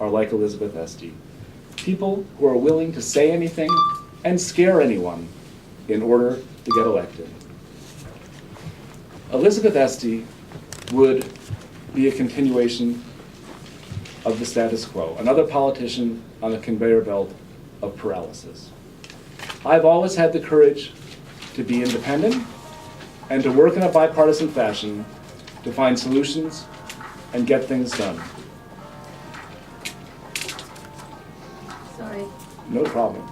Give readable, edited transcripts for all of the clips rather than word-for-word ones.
are like Elizabeth Esty, people who are willing to say anything and scare anyone in order to get elected. Elizabeth Esty would be a continuation of the status quo, another politician on the conveyor belt of paralysis. I've always had the courage to be independent and to work in a bipartisan fashion to find solutions and get things done. Sorry. No problem.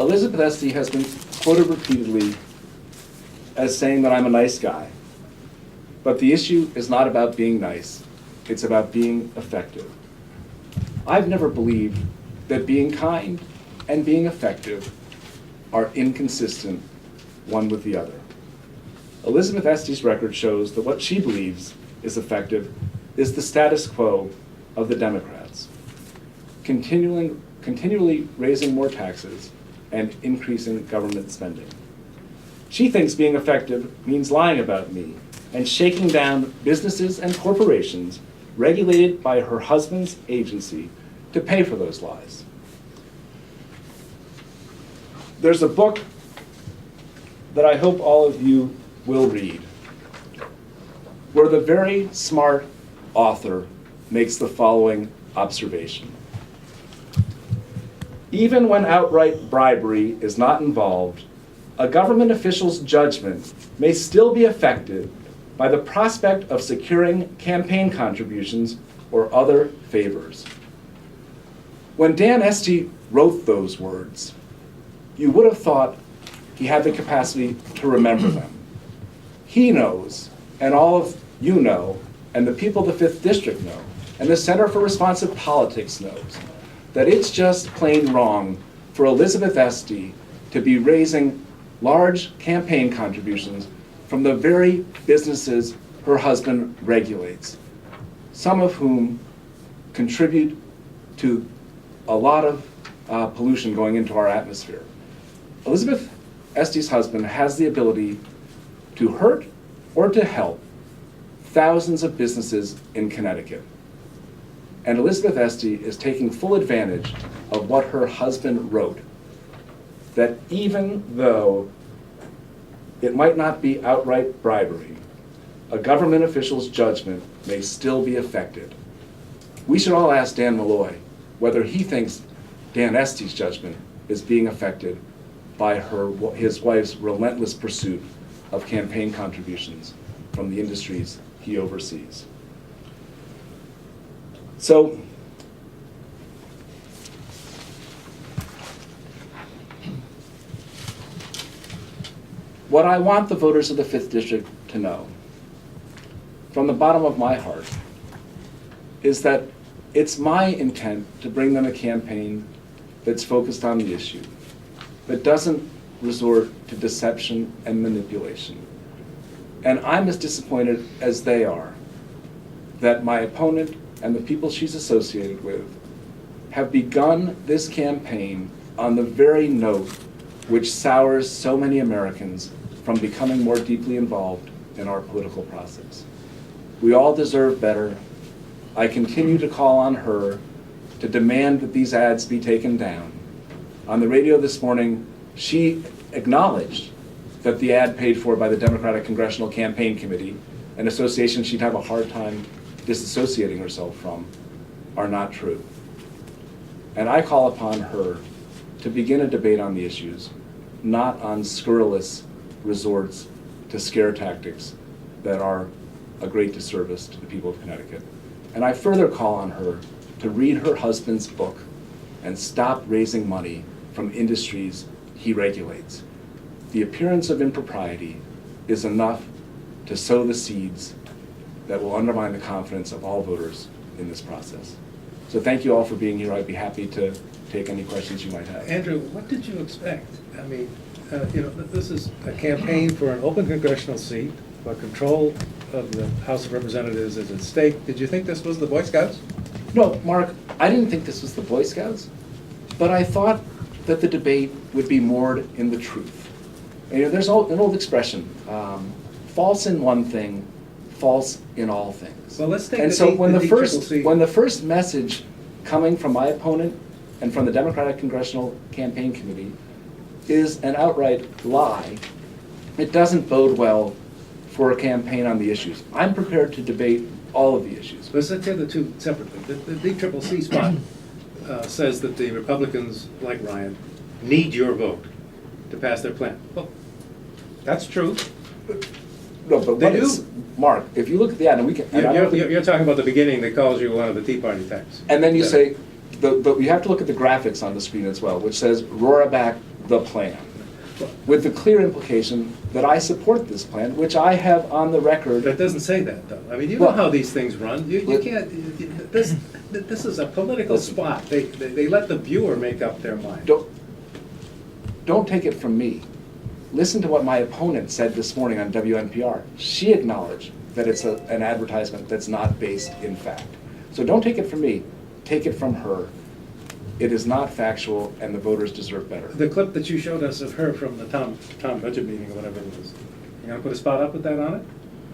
Elizabeth Esty has been quoted repeatedly as saying that I'm a nice guy. But the issue is not about being nice. It's about being effective. I've never believed that being kind and being effective are inconsistent one with the other. Elizabeth Esty's record shows that what she believes is effective is the status quo of the Democrats, continually raising more taxes and increasing government spending. She thinks being effective means lying about me and shaking down businesses and corporations regulated by her husband's agency to pay for those lies. There's a book that I hope all of you will read, where the very smart author makes the following observation. Even when outright bribery is not involved, a government official's judgment may still be affected by the prospect of securing campaign contributions or other favors. When Dan Esty wrote those words, you would have thought he had the capacity to remember them. He knows, and all of you know, and the people of the 5th District know, and the Center for Responsive Politics knows, that it's just plain wrong for Elizabeth Esty to be raising large campaign contributions from the very businesses her husband regulates, some of whom contribute to a lot of pollution going into our atmosphere. Elizabeth Esty's husband has the ability to hurt or to help thousands of businesses in Connecticut. And Elizabeth Esty is taking full advantage of what her husband wrote, that even though it might not be outright bribery, a government official's judgment may still be affected. We should all ask Dan Malloy whether he thinks Dan Esty's judgment is being affected by his wife's relentless pursuit of campaign contributions from the industries he oversees. So, what I want the voters of the 5th District to know, from the bottom of my heart, is that it's my intent to bring them a campaign that's focused on the issue, that doesn't resort to deception and manipulation. And I'm as disappointed as they are that my opponent and the people she's associated with have begun this campaign on the very note which sours so many Americans from becoming more deeply involved in our political process. We all deserve better. I continue to call on her to demand that these ads be taken down. On the radio this morning, she acknowledged that the ad paid for by the Democratic Congressional Campaign Committee, an association she'd have a hard time disassociating herself from, are not true. And I call upon her to begin a debate on the issues, not on scurrilous resorts to scare tactics that are a great disservice to the people of Connecticut. And I further call on her to read her husband's book and stop raising money from industries he regulates. The appearance of impropriety is enough to sow the seeds that will undermine the confidence of all voters in this process. So thank you all for being here. I'd be happy to take any questions you might have. Andrew, what did you expect? I mean, this is a campaign for an open congressional seat, but control of the House of Representatives is at stake. Did you think this was the Boy Scouts? No, Mark, I didn't think this was the Boy Scouts, but I thought that the debate would be moored in the truth. And, there's an old expression, false in one thing, false in all things. Well, let's take And the so D- when the the DCCC. when the first message coming from my opponent and from the Democratic Congressional Campaign Committee is an outright lie, it doesn't bode well for a campaign on the issues. I'm prepared to debate all of the issues. Let's take the two separately. The DCCC spot says that the Republicans, like Ryan, need your vote to pass their plan. Well, that's true. No, but They what is, Mark, if you look at the ad, and we can, and I don't think- You're talking about the beginning that calls you one of the Tea Party types. and then you say, but you have to look at the graphics on the screen as well, which says Roraback the plan, with the clear implication that I support this plan, which I have on the record. That doesn't say that, though. I mean, you know Well, how these things run. You but- can't, this is a political Listen. spot. They let the viewer make up their mind. Don't take it from me. Listen to what my opponent said this morning on WNPR. She acknowledged that it's an advertisement that's not based in fact. So don't take it from me, take it from her. It is not factual, and the voters deserve better. The clip that you showed us of her from the town budget meeting or whatever it was, you gonna put a spot up with that on it?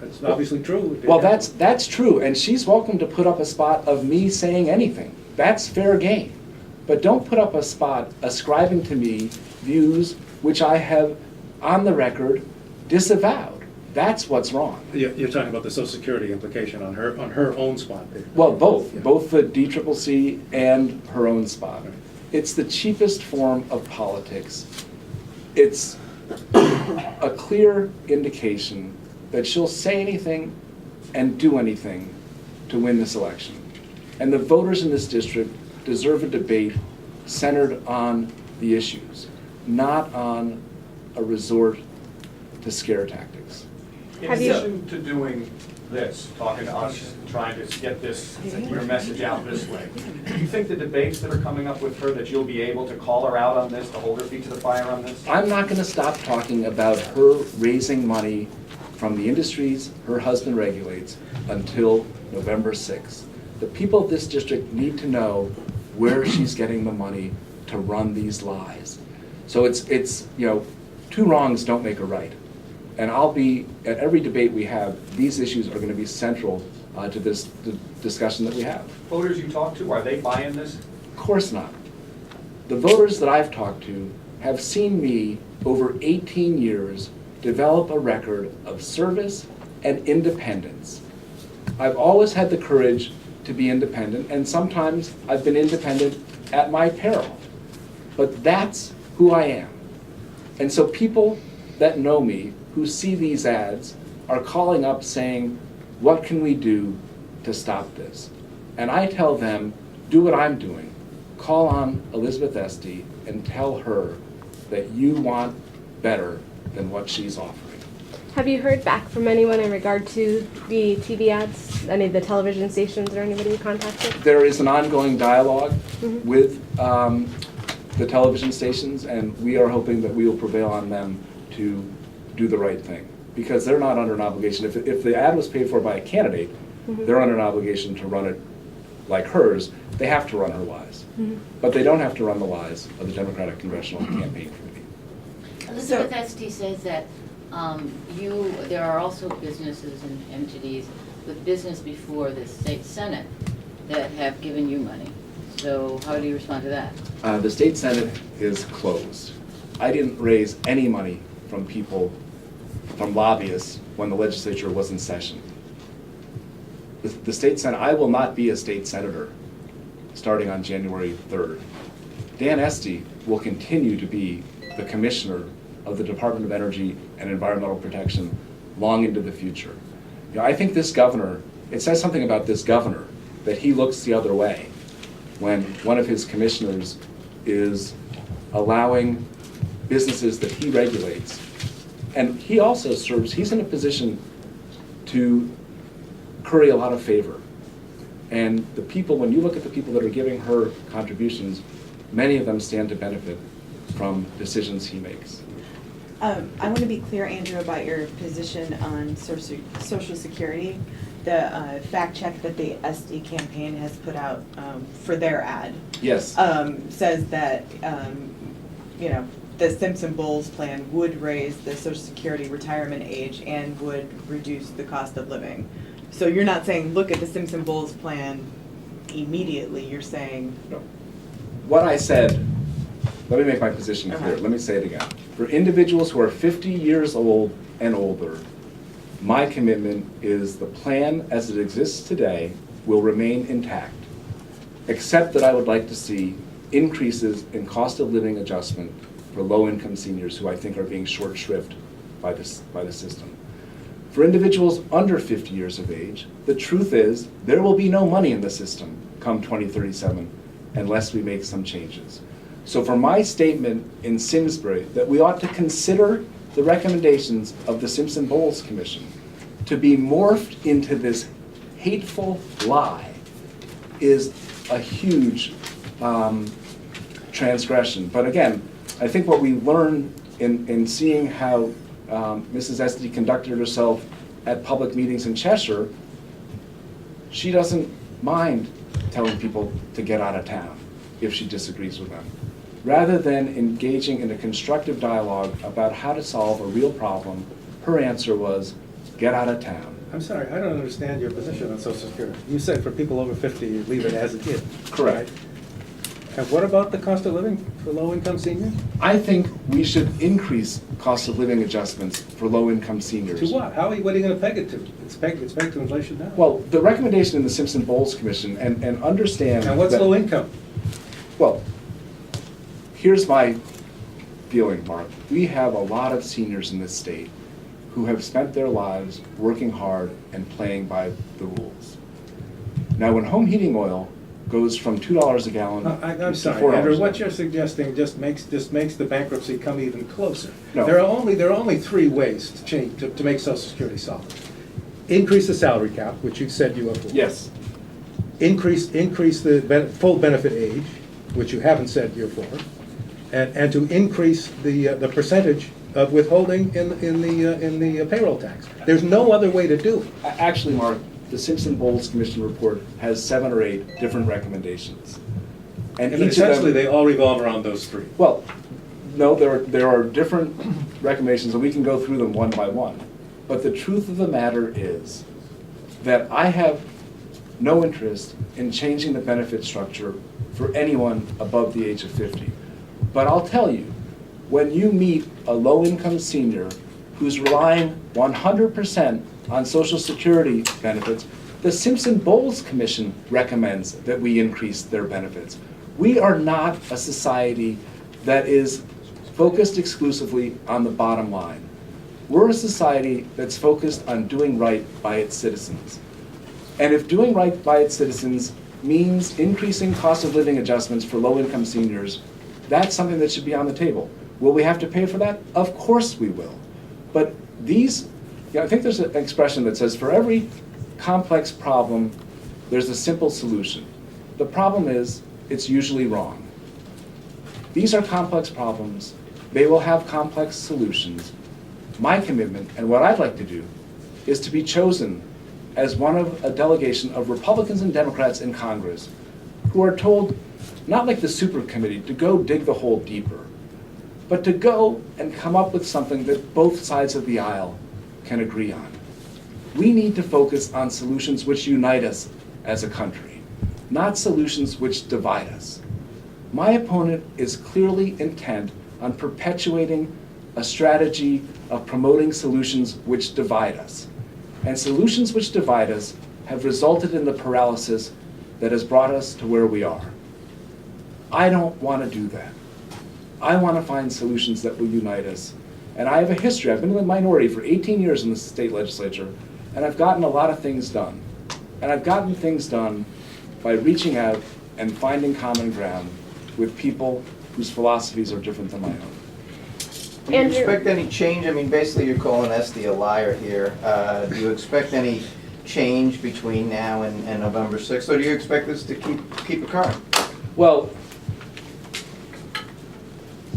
That's obviously true. Well, that's true, and she's welcome to put up a spot of me saying anything. That's fair game. But don't put up a spot ascribing to me views which I have, on the record, disavowed. That's what's wrong. You're talking about the Social Security implication on her own spot there. Well, both Yeah. the DCCC and her own spot. It's the cheapest form of politics. It's a clear indication that she'll say anything and do anything to win this election. And the voters in this district deserve a debate centered on the issues, not on a resort to scare tactics. In Have you- addition to doing this, talking to us, trying to get your message out this way, do you think the debates that are coming up with her, that you'll be able to call her out on this, to hold her feet to the fire on this? I'm not gonna stop talking about her raising money from the industries her husband regulates until November 6th. The people of this district need to know where she's getting the money to run these lies. So it's two wrongs don't make a right. And I'll be, at every debate we have, these issues are gonna be central to this discussion that we have. Voters you talk to, are they buying this? Of course not. The voters that I've talked to have seen me over 18 years develop a record of service and independence. I've always had the courage to be independent, and sometimes I've been independent at my peril. But that's who I am. And so people that know me, who see these ads, are calling up saying, what can we do to stop this? And I tell them, do what I'm doing. Call on Elizabeth Esty and tell her that you want better than what she's offering. Have you heard back from anyone in regard to the TV ads? Any of the television stations or anybody you contacted? There is an ongoing dialogue Mhm. with the television stations, and we are hoping that we will prevail on them to do the right thing. Because they're not under an obligation. If the ad was paid for by a candidate, Mhm. they're under an obligation to run it like hers. They have to run her lies. Mhm. But they don't have to run the lies of the Democratic Congressional Campaign Committee. Elizabeth Esty says that there are also businesses and entities with business before the state senate that have given you money. So how do you respond to that? The state senate is closed. I didn't raise any money from people, from lobbyists, when the legislature was in session. The state senate, I will not be a state senator starting on January 3rd. Dan Esty will continue to be the commissioner of the Department of Energy and Environmental Protection long into the future. I think this governor, it says something about this governor, that he looks the other way when one of his commissioners is allowing businesses that he regulates. And he also serves, he's in a position to curry a lot of favor. And the people, when you look at the people that are giving her contributions, many of them stand to benefit from decisions he makes. I want to be clear, Andrew, about your position on Social Security. The fact check that the SD campaign has put out for their ad Yes. says that the Simpson Bowles plan would raise the Social Security retirement age and would reduce the cost of living. So you're not saying, look at the Simpson Bowles plan immediately, you're saying, No. What I said, let me make my position clear. Okay. Let me say it again. For individuals who are 50 years old and older, my commitment is the plan as it exists today will remain intact, except that I would like to see increases in cost of living adjustment for low-income seniors who I think are being short-shrived by the system. For individuals under 50 years of age, the truth is there will be no money in the system come 2037 unless we make some changes. So for my statement in Simsbury that we ought to consider the recommendations of the Simpson-Bowles Commission to be morphed into this hateful lie is a huge transgression. But again, I think what we learned in seeing how Mrs. Estee conducted herself at public meetings in Cheshire, she doesn't mind telling people to get out of town if she disagrees with them. Rather than engaging in a constructive dialogue about how to solve a real problem, her answer was, get out of town. I'm sorry, I don't understand your position on Social Security. You said for people over 50, you leave it as it is. Correct. Right? And what about the cost of living for low-income seniors? I think we should increase cost of living adjustments for low-income seniors. To what? What are you going to peg it to? It's pegged to inflation now. Well, the recommendation in the Simpson-Bowles Commission, and understand And what's that- low income? Well, here's my feeling, Mark. We have a lot of seniors in this state who have spent their lives working hard and playing by the rules. Now, when home heating oil goes from $2 a gallon to I'm $4 sorry, Andrew, a what gallon. you're suggesting just makes the bankruptcy come even closer. No. There are only three ways to change, to make Social Security solid. Increase the salary cap, which you said you are for. Yes, Increase the full benefit age, which you haven't said you're for, and to increase the percentage of withholding in the payroll tax. There's no other way to do it. actually, Mark, the Simpson-Bowles Commission report has 7 or 8 different recommendations. And And each of them- essentially, they all revolve around those three. Well, no, there are different recommendations, and we can go through them one by one. But the truth of the matter is that I have no interest in changing the benefit structure for anyone above the age of 50. But I'll tell you, when you meet a low-income senior who's relying 100% on Social Security benefits, the Simpson-Bowles Commission recommends that we increase their benefits. We are not a society that is focused exclusively on the bottom line. We're a society that's focused on doing right by its citizens. And if doing right by its citizens means increasing cost of living adjustments for low-income seniors, that's something that should be on the table. Will we have to pay for that? Of course we will. But I think there's an expression that says, for every complex problem, there's a simple solution. The problem is, it's usually wrong. These are complex problems. They will have complex solutions. My commitment, and what I'd like to do, is to be chosen as one of a delegation of Republicans and Democrats in Congress who are told, not like the super committee, to go dig the hole deeper, but to go and come up with something that both sides of the aisle can agree on. We need to focus on solutions which unite us as a country, not solutions which divide us. My opponent is clearly intent on perpetuating a strategy of promoting solutions which divide us. And solutions which divide us have resulted in the paralysis that has brought us to where we are. I don't want to do that. I want to find solutions that will unite us. And I have a history. I've been in the minority for 18 years in the state legislature, and I've gotten a lot of things done. And I've gotten things done by reaching out and finding common ground with people whose philosophies are different than my own. Do you Andrew- expect any change? I mean, basically, you're calling Estee a liar here. Do you expect any change between now and November 6th, or do you expect this to keep it current? Well,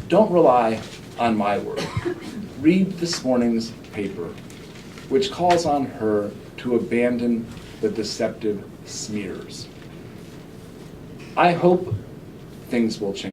don't rely on my word. Read this morning's paper, which calls on her to abandon the deceptive smears. I hope things will change.